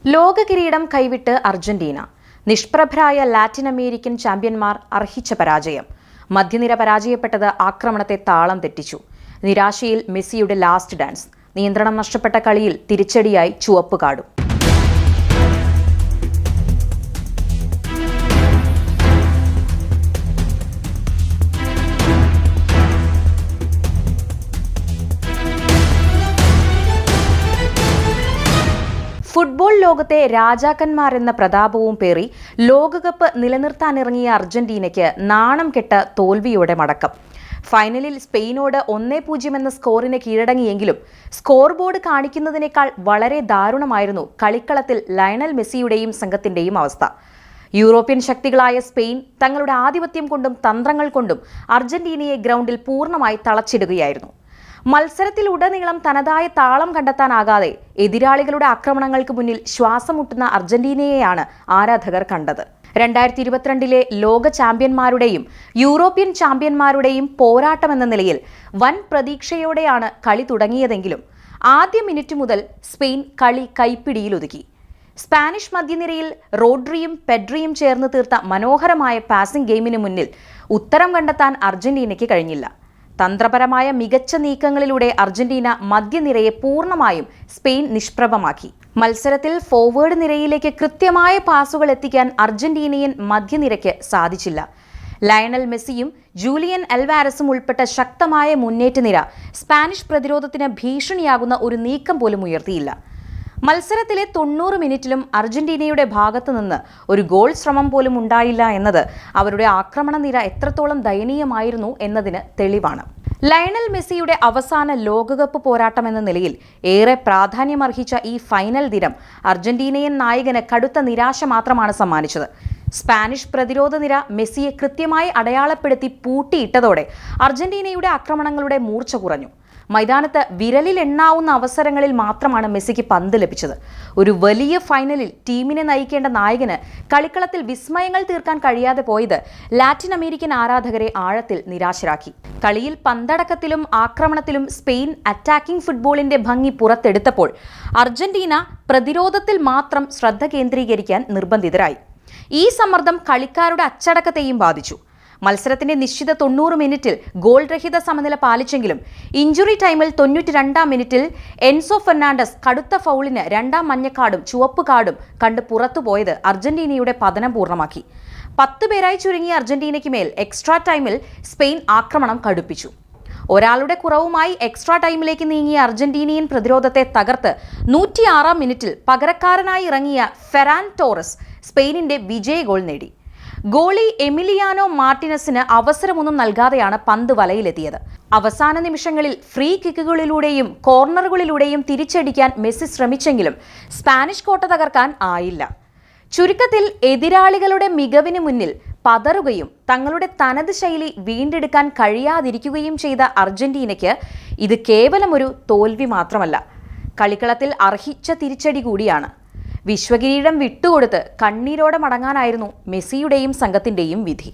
ലോക കിരീടം കൈവിട്ട് അർജന്റീന. നിഷ്പ്രഭരായ ലാറ്റിൻ അമേരിക്കൻ ചാമ്പ്യന്മാർ അർഹിച്ച പരാജയം. മധ്യനിര പരാജയപ്പെട്ടത് ആക്രമണത്തെ താളം തെറ്റിച്ചു. നിരാശയിൽ മെസ്സിയുടെ ലാസ്റ്റ് ഡാൻസ്. നിയന്ത്രണം നഷ്ടപ്പെട്ട കളിയിൽ തിരിച്ചടിയായി ചുവപ്പ് കാർഡും. ഫുട്ബോൾ ലോകത്തെ രാജാക്കന്മാർ എന്ന പ്രതാപവും പേറി ലോകകപ്പ് നിലനിർത്താനിറങ്ങിയ അർജന്റീനയ്ക്ക് നാണം കെട്ട തോൽവിയോടെ മടക്കം. ഫൈനലിൽ സ്പെയിനോട് 1-0 എന്ന സ്കോറിന് കീഴടങ്ങിയെങ്കിലും സ്കോർ ബോർഡ് കാണിക്കുന്നതിനേക്കാൾ വളരെ ദാരുണമായിരുന്നു കളിക്കളത്തിൽ ലയണൽ മെസ്സിയുടെയും സംഘത്തിന്റെയും അവസ്ഥ. യൂറോപ്യൻ ശക്തികളായ സ്പെയിൻ തങ്ങളുടെ ആധിപത്യം കൊണ്ടും തന്ത്രങ്ങൾ കൊണ്ടും അർജന്റീനയെ ഗ്രൗണ്ടിൽ പൂർണ്ണമായി തളച്ചിടുകയായിരുന്നു. മത്സരത്തിലുടനീളം തനതായ താളം കണ്ടെത്താനാകാതെ എതിരാളികളുടെ ആക്രമണങ്ങൾക്ക് മുന്നിൽ ശ്വാസം മുട്ടുന്ന അർജന്റീനയെയാണ് ആരാധകർ കണ്ടത്. 2022 ലോക ചാമ്പ്യന്മാരുടെയും യൂറോപ്യൻ ചാമ്പ്യന്മാരുടെയും പോരാട്ടമെന്ന നിലയിൽ വൻ പ്രതീക്ഷയോടെയാണ് കളി തുടങ്ങിയതെങ്കിലും ആദ്യ മിനിറ്റ് മുതൽ സ്പെയിൻ കളി കൈപ്പിടിയിലൊതുക്കി. സ്പാനിഷ് മധ്യനിരയിൽ റോഡ്രിയും പെഡ്രിയും ചേർന്ന് തീർത്ത മനോഹരമായ പാസിംഗ് ഗെയിമിന് മുന്നിൽ ഉത്തരം കണ്ടെത്താൻ അർജന്റീനയ്ക്ക് കഴിഞ്ഞില്ല. തന്ത്രപരമായ മികച്ച നീക്കങ്ങളിലൂടെ അർജന്റീന മധ്യനിരയെ പൂർണ്ണമായും സ്പെയിൻ നിഷ്പ്രഭമാക്കി. മത്സരത്തിൽ ഫോർവേഡ് നിരയിലേക്ക് കൃത്യമായ പാസുകൾ എത്തിക്കാൻ അർജന്റീനിയൻ മധ്യനിരയ്ക്ക് സാധിച്ചില്ല. ലയണൽ മെസ്സിയും ജൂലിയൻ അൽവാരസും ഉൾപ്പെട്ട ശക്തമായ മുന്നേറ്റ നിര സ്പാനിഷ് പ്രതിരോധത്തിന് ഭീഷണിയാകുന്ന ഒരു നീക്കം പോലും ഉയർത്തിയില്ല. മത്സരത്തിലെ 90 മിനിറ്റിലും അർജന്റീനയുടെ ഭാഗത്തു നിന്ന് ഒരു ഗോൾ ശ്രമം പോലും ഉണ്ടായില്ല എന്നത് അവരുടെ ആക്രമണ നിര എത്രത്തോളം ദയനീയമായിരുന്നു എന്നതിന് തെളിവാണ്. ലയണൽ മെസ്സിയുടെ അവസാന ലോകകപ്പ് പോരാട്ടം എന്ന നിലയിൽ ഏറെ പ്രാധാന്യമർഹിച്ച ഈ ഫൈനൽ ദിനം അർജന്റീനിയൻ നായകന് കടുത്ത നിരാശ മാത്രമാണ് സമ്മാനിച്ചത്. സ്പാനിഷ് പ്രതിരോധ നിര മെസ്സിയെ കൃത്യമായി അടയാളപ്പെടുത്തി പൂട്ടിയിട്ടതോടെ അർജന്റീനയുടെ ആക്രമണങ്ങളുടെ മൂർച്ച കുറഞ്ഞു. മൈതാനത്ത് വിരലിൽ എണ്ണാവുന്ന അവസരങ്ങളിൽ മാത്രമാണ് മെസ്സിക്ക് പന്ത് ലഭിച്ചത്. ഒരു വലിയ ഫൈനലിൽ ടീമിനെ നയിക്കേണ്ട നായകന് കളിക്കളത്തിൽ വിസ്മയങ്ങൾ തീർക്കാൻ കഴിയാതെ പോയത് ലാറ്റിൻ അമേരിക്കൻ ആരാധകരെ ആഴത്തിൽ നിരാശരാക്കി. കളിയിൽ പന്തടക്കത്തിലും ആക്രമണത്തിലും സ്പെയിൻ അറ്റാക്കിംഗ് ഫുട്ബോളിന്റെ ഭംഗി പുറത്തെടുത്തപ്പോൾ അർജന്റീന പ്രതിരോധത്തിൽ മാത്രം ശ്രദ്ധ കേന്ദ്രീകരിക്കാൻ നിർബന്ധിതരായി. ഈ സമ്മർദ്ദം കളിക്കാരുടെ അച്ചടക്കത്തെയും ബാധിച്ചു. മത്സരത്തിന്റെ നിശ്ചിത 90 മിനിറ്റിൽ ഗോൾ രഹിത സമനില പാലിച്ചെങ്കിലും ഇഞ്ചുറി ടൈമിൽ 92-ാം മിനിറ്റിൽ എൻസോ ഫെർണാണ്ടസ് കടുത്ത ഫൗളിന് 2ാം മഞ്ഞക്കാർഡും ചുവപ്പ് കാർഡും കണ്ട് പുറത്തുപോയത് അർജന്റീനയുടെ പതനം പൂർണ്ണമാക്കി. 10 പേരായി ചുരുങ്ങിയ അർജന്റീനയ്ക്ക് മേൽ എക്സ്ട്രാ ടൈമിൽ സ്പെയിൻ ആക്രമണം കടുപ്പിച്ചു. ഒരാളുടെ കുറവുമായി എക്സ്ട്രാ ടൈമിലേക്ക് നീങ്ങിയ അർജന്റീനിയൻ പ്രതിരോധത്തെ തകർത്ത് 106-ാം മിനിറ്റിൽ പകരക്കാരനായി ഇറങ്ങിയ ഫെറാൻ ടോറസ് സ്പെയിനിന്റെ വിജയ ഗോൾ നേടി. ഗോളി എമിലിയാനോ മാർട്ടിനസിന് അവസരമൊന്നും നൽകാതെയാണ് പന്ത് വലയിലെത്തിയത്. അവസാന നിമിഷങ്ങളിൽ ഫ്രീ കിക്കുകളിലൂടെയും കോർണറുകളിലൂടെയും തിരിച്ചടിക്കാൻ മെസ്സി ശ്രമിച്ചെങ്കിലും സ്പാനിഷ് കോട്ട തകർക്കാൻ ആയില്ല. ചുരുക്കത്തിൽ എതിരാളികളുടെ മികവിന് മുന്നിൽ പതറുകയും തങ്ങളുടെ തനത് ശൈലി വീണ്ടെടുക്കാൻ കഴിയാതിരിക്കുകയും ചെയ്ത അർജന്റീനയ്ക്ക് ഇത് കേവലം ഒരു തോൽവി മാത്രമല്ല, കളിക്കളത്തിൽ അർഹിച്ച തിരിച്ചടി കൂടിയാണ്. വിശ്വകിരീടം വിട്ടുകൊടുത്ത് കണ്ണീരോടെ മടങ്ങാനായിരുന്നു മെസ്സിയുടെയും സംഘത്തിന്റെയും വിധി.